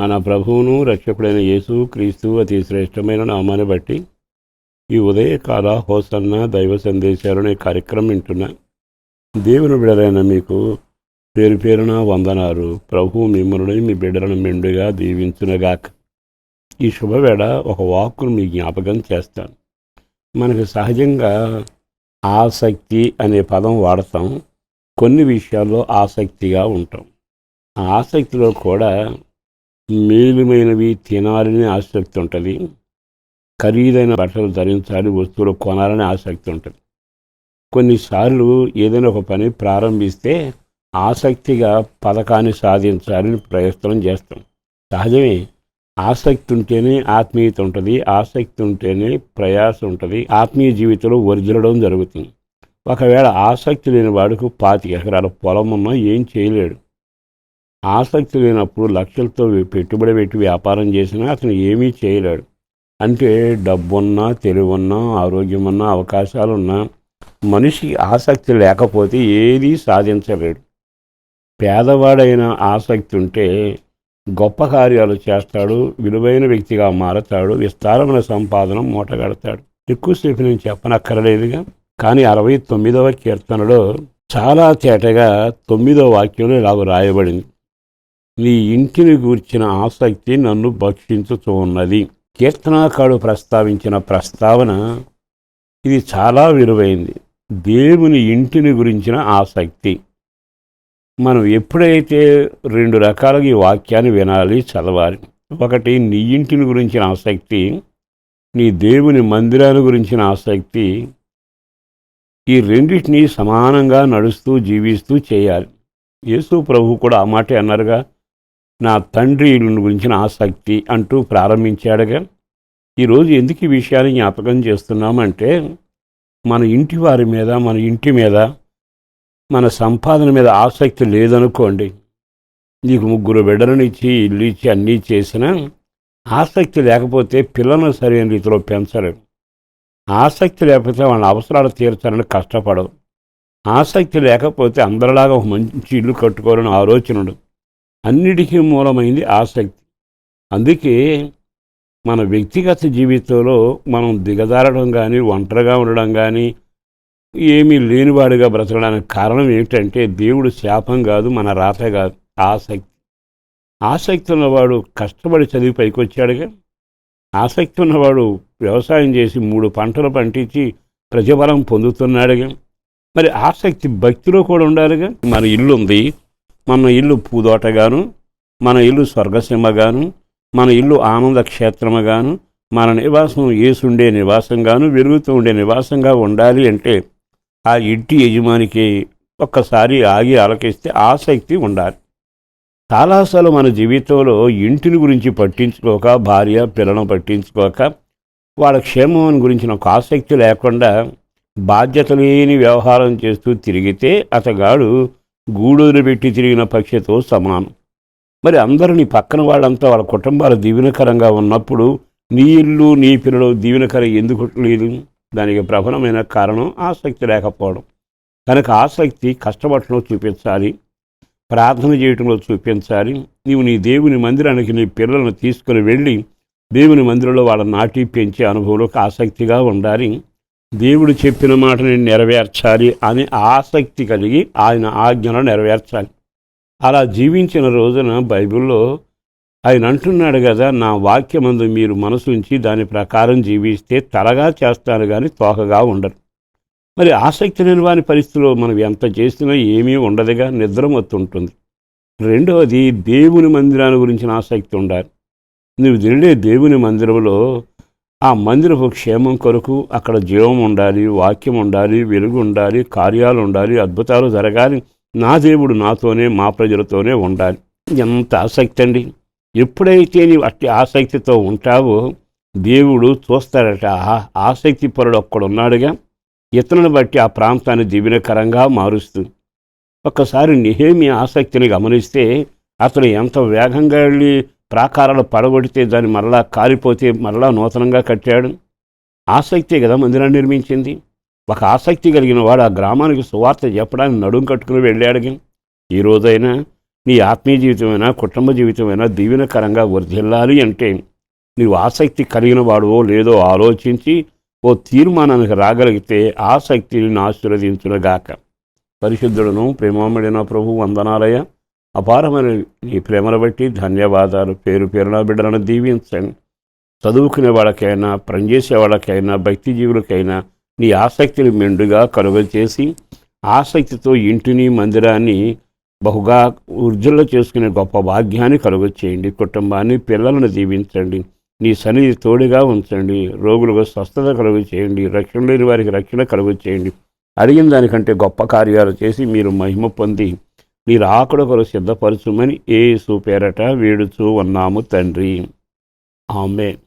మన ప్రభువును రక్షకుడైన యేసు క్రీస్తు అతి శ్రేష్టమైన నామాన్ని బట్టి ఈ ఉదయకాల హోసన్న దైవ సందేశాలు అనే కార్యక్రమం వింటున్నా. దేవుని బిడ్డలైన మీకు పేరు పేరున వందనాలు. ప్రభువు మిమ్మల్ని మీ బిడ్డలను మెండుగా దీవించునగాక. ఈ శుభవేళ ఒక వాక్కును మీ జ్ఞాపకం చేస్తాను. మనకు సహజంగా ఆసక్తి అనే పదం వాడతాం. కొన్ని విషయాల్లో ఆసక్తిగా ఉంటాం. ఆ ఆసక్తిలో కూడా మేలుమైనవి తినాలని ఆసక్తి ఉంటుంది, ఖరీదైన బట్టలు ధరించాలి, వస్తువులు కొనాలని ఆసక్తి ఉంటుంది. కొన్నిసార్లు ఏదైనా ఒక పని ప్రారంభిస్తే ఆసక్తిగా పథకాన్ని సాధించాలని ప్రయత్నం చేస్తాం. సహజమే. ఆసక్తి ఉంటేనే ఆత్మీయత ఉంటుంది, ఆసక్తి ఉంటేనే ప్రయాస ఉంటుంది, ఆత్మీయ జీవితంలో వర్ధిల్లడం జరుగుతుంది. ఒకవేళ ఆసక్తి లేని వాడికి 25 ఎకరాల పొలం ఉన్నా ఏం చేయలేడు. ఆసక్తి లేనప్పుడు లక్షలతో పెట్టుబడి పెట్టి వ్యాపారం చేసినా అతను ఏమీ చేయలేడు. అంటే డబ్బున్నా, తెలివున్నా, ఆరోగ్యం ఉన్నా, అవకాశాలున్నా మనిషికి ఆసక్తి లేకపోతే ఏదీ సాధించలేడు. పేదవాడైన ఆసక్తి ఉంటే గొప్ప కార్యాలు చేస్తాడు, విలువైన వ్యక్తిగా మారతాడు, విస్తారమైన సంపాదన మూటగడతాడు. ఎక్కువసేపు నేను చెప్పనక్కర్లేదుగా. కానీ 69వ కీర్తనలో చాలా తేటగా 9వ వాక్యంలో ఇలాగ రాయబడింది: నీ ఇంటిని గూర్చిన ఆసక్తి నన్ను భక్షించుతూ ఉన్నది. కీర్తనాకారుడు ప్రస్తావించిన ప్రస్తావన ఇది చాలా విలువైంది. దేవుని ఇంటిని గురించిన ఆసక్తి. మనం ఎప్పుడైతే 2 రకాలుగా ఈ వాక్యాన్ని వినాలి, చదవాలి. ఒకటి నీ ఇంటిని గురించిన ఆసక్తి, నీ దేవుని మందిరాన్ని గురించిన ఆసక్తి. ఈ రెండింటినీ సమానంగా నడుస్తూ జీవిస్తూ చేయాలి. యేసు ప్రభు కూడా ఆ మాటే అన్నారుగా, నా తండ్రి ఇల్లుని గురించిన ఆసక్తి అంటూ ప్రారంభించాడుగా. ఈరోజు ఎందుకు ఈ విషయాన్ని జ్ఞాపకం చేస్తున్నామంటే, మన ఇంటి వారి మీద, మన ఇంటి మీద, మన సంపాదన మీద ఆసక్తి లేదనుకోండి, నీకు 3 బిడ్డలను ఇచ్చి, ఇల్లు ఇచ్చి, అన్నీ చేసినా ఆసక్తి లేకపోతే పిల్లలను సరైన రీతిలో పెంచలేవు. ఆసక్తి లేకపోతే వాళ్ళ అవసరాలు తీర్చాలని కష్టపడవు. ఆసక్తి లేకపోతే అందరిలాగా ఒక మంచి ఇల్లు కట్టుకోవాలని ఆలోచనడు. అన్నిటికీ మూలమైంది ఆసక్తి. అందుకే మన వ్యక్తిగత జీవితంలో మనం దిగజారడం కానీ, ఒంటరిగా ఉండడం కానీ, ఏమీ లేనివాడిగా బ్రతకడానికి కారణం ఏమిటంటే దేవుడు శాపం కాదు, మన రాత కాదు, ఆసక్తి. ఆసక్తి ఉన్నవాడు కష్టపడి చదివి పైకి వచ్చాడుగా. ఆసక్తి ఉన్నవాడు వ్యవసాయం చేసి 3 పంటలు పండించి ప్రతిఫలం పొందుతున్నాడుగా. మరి ఆసక్తి భక్తిలో కూడా ఉండాలిగా. మన ఇల్లు ఉంది, మన ఇల్లు పూదోటగాను, మన ఇల్లు స్వర్గసీమగాను, మన ఇల్లు ఆనంద క్షేత్రముగాను, మన నివాసం యేసుండే నివాసంగాను, వెలుగుతూ ఉండే నివాసంగా ఉండాలి అంటే ఆ ఇంటి యజమానికి ఒక్కసారి ఆగి ఆలకిస్తే ఆసక్తి ఉండాలి. చాలాసార్లు మన జీవితంలో ఇంటిని గురించి పట్టించుకోక, భార్య పిల్లలను పట్టించుకోక, వాళ్ళ క్షేమం గురించిన ఒక ఆసక్తి లేకుండా బాధ్యత లేని వ్యవహారం చేస్తూ తిరిగితే అతగాడు గూడూరు పెట్టి తిరిగిన పక్షితో సమానం. మరి అందరూ నీ పక్కన వాళ్ళంతా వాళ్ళ కుటుంబాలు దీవెనకరంగా ఉన్నప్పుడు నీ ఇల్లు, నీ పిల్లలు దీవెనకరం ఎందుకు లేదు? దానికి ప్రధానమైన కారణం ఆసక్తి లేకపోవడం. కనుక ఆసక్తి కష్టపడటంలో చూపించాలి, ప్రార్థన చేయటంలో చూపించాలి. నీవు నీ దేవుని మందిరానికి నీ పిల్లలను తీసుకుని వెళ్ళి దేవుని మందిరంలో వాళ్ళ నాటి పెంచే అనుభవంలోకి ఆసక్తిగా ఉండాలి. దేవుడు చెప్పిన మాటని నెరవేర్చాలి అని ఆసక్తి కలిగి ఆయన ఆజ్ఞను నెరవేర్చాలి. అలా జీవించిన రోజున బైబిల్లో ఆయన అంటున్నాడు కదా, నా వాక్యమందు మీరు మనసుంచి దాని ప్రకారం జీవిస్తే తలగా చేస్తాను కానీ తోకగా ఉండరు. మరి ఆసక్తి లేని వాని పరిస్థితిలో మనం ఎంత చేసినా ఏమీ ఉండదుగా, నిద్రమొత్తుంటుంది. రెండవది దేవుని మందిరాన్ని గురించిన ఆసక్తి ఉండాలి. నువ్వు వెళ్ళే దేవుని మందిరంలో ఆ మందిరపు క్షేమం కొరకు అక్కడ జీవం ఉండాలి, వాక్యం ఉండాలి, వెలుగు ఉండాలి, కార్యాలు ఉండాలి, అద్భుతాలు జరగాలి. నా దేవుడు నాతోనే, మా ప్రజలతోనే ఉండాలి. ఎంత ఆసక్తి అండి! ఎప్పుడైతే నీవు అట్టి ఆసక్తితో ఉంటావో దేవుడు చూస్తాడట. ఆసక్తి పరుడు ఒక్కడున్నాడుగా, ఇతరులను బట్టి ఆ ప్రాంతాన్ని దీవెనకరంగా మారుస్తూ. ఒక్కసారి నెహెమ్యా ఆసక్తిని గమనిస్తే అతను ఎంత వేగంగా వెళ్ళి ప్రాకారాలు పడగొడితే దాన్ని మరలా కాలిపోతే మరలా నూతనంగా కట్టాడు. ఆసక్తే కదా మందిరాన్ని నిర్మించింది. ఒక ఆసక్తి కలిగిన వాడు ఆ గ్రామానికి సువార్త చెప్పడానికి నడుం కట్టుకుని వెళ్ళాడు. ఈ రోజైనా నీ ఆత్మీయ జీవితమైనా కుటుంబ జీవితమైనా దీవెనకరంగా వర్ధిల్లాలి అంటే నీవు ఆసక్తి కలిగిన వాడువో లేదో ఆలోచించి ఓ తీర్మానానికి రాగలిగితే ఆసక్తిని ఆశీర్వదించునుగాక. పరిశుద్ధుడును ప్రేమమడిన ప్రభు వందనాలయ. అపారమైన నీ ప్రేమను బట్టి ధన్యవాదాలు. పేరు పేరున బిడ్డలను దీవించండి. చదువుకునే వాళ్ళకైనా, పనిచేసే వాళ్ళకైనా, భక్తి జీవులకైనా నీ ఆసక్తిని మెండుగా కలుగ చేసి ఆసక్తితో ఇంటిని మందిరాన్ని బహుగా వృద్ధుల్లో చేసుకునే గొప్ప భాగ్యాన్ని కలుగ చేయండి. కుటుంబాన్ని, పిల్లలను దీవించండి. నీ సన్నిధి తోడుగా ఉంచండి. రోగులకు స్వస్థత కలుగు చేయండి. రక్షణ లేని వారికి రక్షణ కలుగు చేయండి. అడిగిన దానికంటే గొప్ప కార్యాలు చేసి మీరు మహిమ పొంది నీ రాకడ కొరకు సిద్ధపరచుమని యేసు పేరట వేడుచూ ఉన్నాము తండ్రి. ఆమేన్.